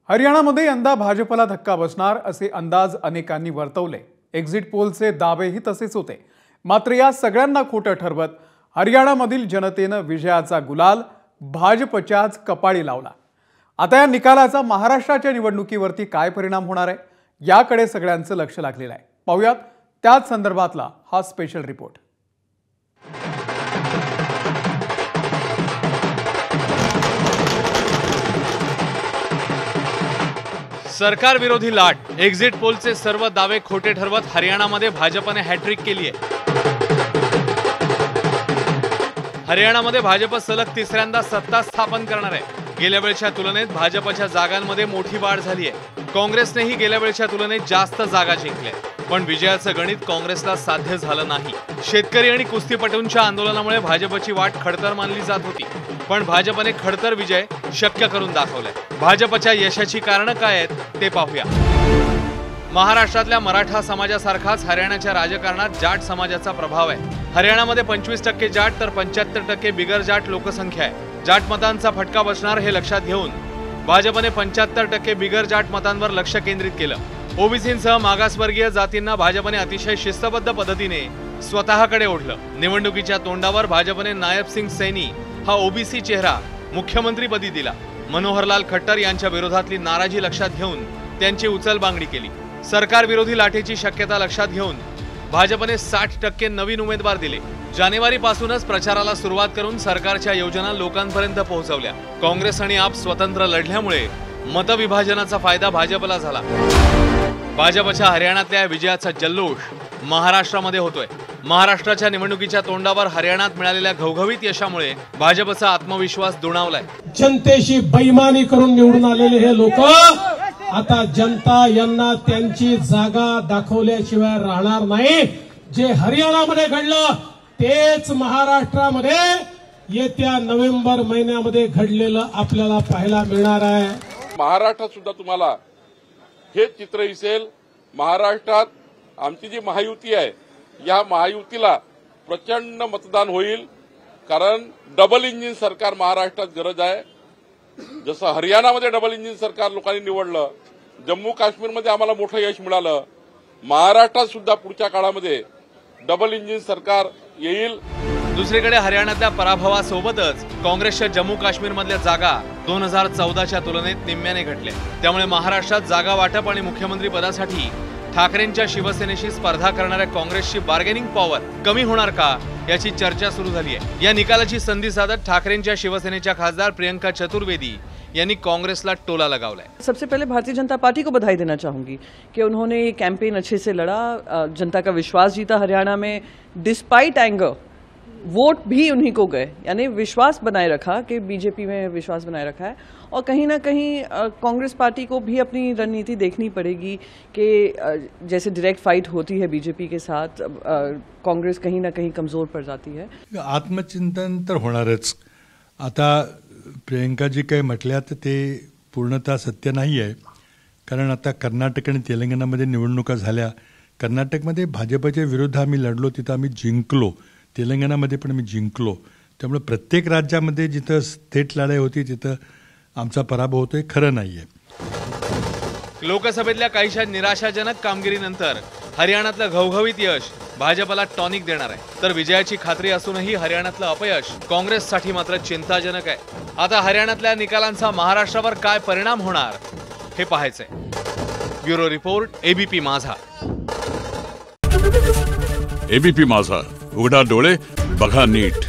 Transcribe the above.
हरियाणामध्ये यंदा भाजपला धक्का बसणार असे अंदाज अनेकांनी वर्तवले। एक्झिट पोलचे दावेही तसेच होते। मात्र या सगळ्यांना खोटं ठरवत हरियाणामधील जनतेने विजयाचा गुलाल भाजपच्याच कपाळी लावला। आता या निकालाचा महाराष्ट्राच्या निवडणुकीवरती काय परिणाम होणार आहे याकडे सगळ्यांचं लक्ष लागलेलं आहे। पाहूयात त्याच संदर्भातला हा स्पेशल रिपोर्ट। सरकार विरोधी लाट, एक्झिट पोलचे सर्व दावे खोटे ठरवत हरियाणामध्ये भाजपने हॅट्रिक केली आहे। हरियाणामध्ये भाजप सलग तिसऱ्यांदा सत्ता स्थापन करणार आहे। गेल्या वेळच्या तुलनेत भाजपच्या जागांमध्ये मोठी वाढ झाली आहे। काँग्रेसनेही गेल्या वेळच्या तुलनेत जास्त जागा जिंकल्या, पण विजयाचं गणित काँग्रेसला साध्य झालं नाही। शेतकरी आणि कुस्तीपटूंच्या आंदोलनामुळे भाजपची वाट खडतर मानली जात होती, पण भाजपने खडतर विजय शक्य करून दाखवलाय। भाजपच्या यशाची कारणं काय आहेत ते पाहूया। महाराष्ट्रातल्या मराठा समाजासारखाच हरियाणाच्या राजकारणात जाट समाजाचा प्रभाव आहे। हरियाणामध्ये 25% जाट तर 75% बिगर जाट लोकसंख्या आहे। जाट मतांचा फटका बसणार हे लक्षात घेऊन भाजपने 75% बिगर जाट मतांवर लक्ष केंद्रित केलं। ओबीसींसह मागासवर्गीय जातींना भाजपने अतिशय शिस्तबद्ध पद्धतीने स्वतःकडे ओढलं। निवडणुकीच्या तोंडावर भाजपने नायब सिंग सैनी हा ओबीसी चेहरा मुख्यमंत्रीपदी दिला। मनोहरलाल खट्टर यांच्या विरोधातली नाराजी लक्षात घेऊन त्यांची उचलबांगडी केली। सरकार विरोधी लाटेची शक्यता लक्षात घेऊन भाजपने 60% नवीन उमेदवार दिले। जानेवारीपासूनच प्रचाराला सुरुवात करून सरकारच्या योजना लोकांपर्यंत पोहोचवल्या। काँग्रेस आणि आप स्वतंत्र लढल्यामुळे मतविभाजनाचा फायदा भाजपला झाला। भाजपच्या हरियाणातल्या विजयाचा जल्लोष महाराष्ट्रामध्ये होतोय। महाराष्ट्राच्या निवडणुकीच्या तोंडावर हरियाणात मिळालेल्या घवघवीत यशामुळे भाजपचा आत्मविश्वास दुणावलाय। जनतेशी बेईमानी करून निवडून आलेले हे लोक आता जनता यांना त्यांची जागा दाखवल्याशिवाय राहणार नाही। जे हरियाणामध्ये घडलं तेच महाराष्ट्रामध्ये येत्या नोव्हेंबर महिन्यामध्ये घडलेलं आपल्याला पाहायला मिळणार आहे। महाराष्ट्रात सुद्धा तुम्हाला हे चित्र दिसेल। महाराष्ट्रात आमची जी महायुती आहे या महायुतीला प्रचंड मतदान होईल, कारण डबल इंजिन सरकार महाराष्ट्रात गरज आहे। जसं हरियाणामध्ये डबल इंजिन सरकार लोकांनी निवडलं, जम्मू काश्मीरमध्ये आम्हाला मोठं यश मिळालं, महाराष्ट्रात सुद्धा पुढच्या काळामध्ये डबल इंजिन सरकार येईल। दुसरीकडे हरियाणातल्या पराभवासोबतच काँग्रेसच्या जम्मू काश्मीरमधल्या जागा 2014च्या तुलनेत निम्म्याने घटल्या। त्यामुळे महाराष्ट्रात जागा वाटप आणि मुख्यमंत्री पदासाठी ठाकरेंच्या शिवसेनेशी स्पर्धा करणाऱ्या काँग्रेसची बार्गेनिंग पॉवर कमी होणार का याची चर्चा सुरू झाली आहे। या निकालाची संधी साधत ठाकरेंच्या शिवसेनेच्या खासदार प्रियंका चतुर्वेदी यांनी कांग्रेसला टोला लगावलाय। सबसे पहले भारतीय जनता पार्टी को बधाई देना चाहूंगी कि उन्होंने ये कैंपेन अच्छे से लड़ा, जनता का विश्वास जीता। हरियाणा में डिस्पाइट एंगर वोट भी उन्हीं को गए, यानी विश्वास बनाए रखा कि बीजेपी में विश्वास बनाए रखा है। और कहीं ना कहीं कांग्रेस पार्टी को भी अपनी रणनीति देखनी पड़ेगी कि जैसे डायरेक्ट फाइट होती है बीजेपी के साथ, कांग्रेस कहीं ना कहीं कमजोर पड़ जाती है। आत्मचिंतन तर होणारच। आता प्रियंकाजी काय म्हटल्यात ते पूर्णतः सत्य नाही आहे, कारण आता कर्नाटक आणि तेलंगणामध्ये निवडणुका झाल्या। कर्नाटकमध्ये भाजपच्या विरुद्ध आम्ही लढलो, तिथं आम्ही जिंकलो। तेलंगणामध्ये पण आम्ही जिंकलो। त्यामुळे प्रत्येक राज्यामध्ये जिथं थेट लढाई होती तिथं आमचा पराभव होतोय, खरं नाहीये। लोकसभेतल्या काहीशा निराशाजनक कामगिरीनंतर हरियाणातलं घवघवीत यश भाजपला टॉनिक देणार आहे, तर विजयाची खात्री असूनही हरियाणातलं अपयश काँग्रेससाठी मात्र चिंताजनक आहे। आता हरियाणातल्या निकालांचा महाराष्ट्रावर काय परिणाम होणार हे पाहायचंय। ब्युरो रिपोर्ट, एबीपी माझा। एबीपी माझा, उघडा डोळे बघा नीट।